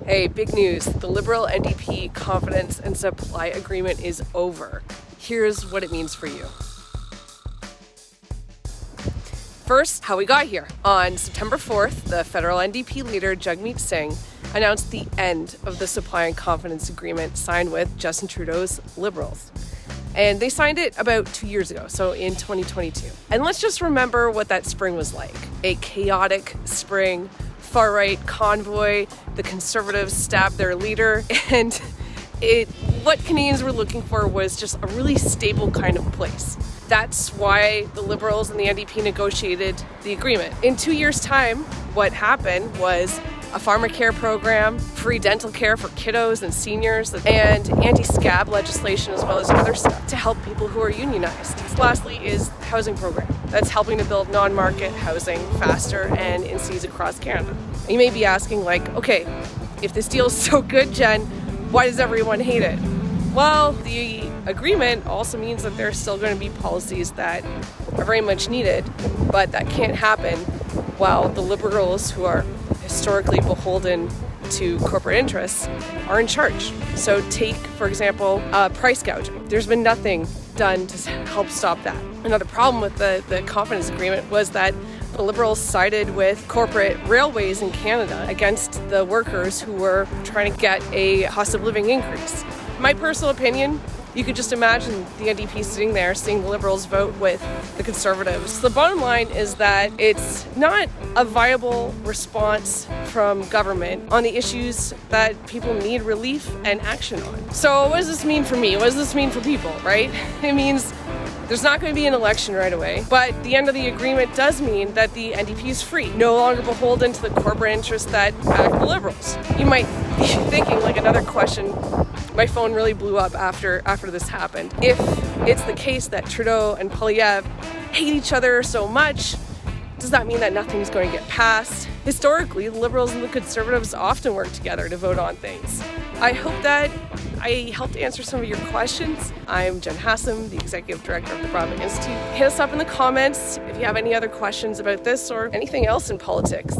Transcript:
Hey, big news. The Liberal-NDP confidence and supply agreement is over. Here's what it means for you. First, how we got here. On September 4th, the federal NDP leader, Jagmeet Singh, announced the end of the supply and confidence agreement signed with Justin Trudeau's Liberals. And they signed it about 2 years ago, so in 2022. And let's just remember what that spring was like. A chaotic spring, far-right convoy, the Conservatives stabbed their leader, and what Canadians were looking for was just a really stable kind of place. That's why the Liberals and the NDP negotiated the agreement. In 2 years' time, what happened was a pharmacare program, free dental care for kiddos and seniors, and anti-scab legislation, as well as other stuff to help people who are unionized. Lastly is the housing program that's helping to build non-market housing faster and in cities across Canada. You may be asking, okay, if this deal is so good, Jen, why does everyone hate it? Well, the agreement also means that there are still going to be policies that are very much needed, but that can't happen while the Liberals, who are historically beholden to corporate interests, are in charge. So take, for example, price gouging. There's been nothing done to help stop that. Another problem with the confidence agreement was that the Liberals sided with corporate railways in Canada against the workers who were trying to get a cost of living increase. My personal opinion, you could just imagine the NDP sitting there seeing the Liberals vote with the Conservatives. The bottom line is that it's not a viable response from government on the issues that people need relief and action on. So what does this mean for me? What does this mean for people, right? It means there's not going to be an election right away, but the end of the agreement does mean that the NDP is free, no longer beholden to the corporate interests that back the Liberals. You might be thinking, another question, my phone really blew up after this happened. If it's the case that Trudeau and Poilievre hate each other so much, does that mean that nothing's going to get passed? Historically, the Liberals and the Conservatives often work together to vote on things. I hope that I helped answer some of your questions. I'm Jen Hassum, the Executive Director of the Broadbent Institute. Hit us up in the comments if you have any other questions about this or anything else in politics.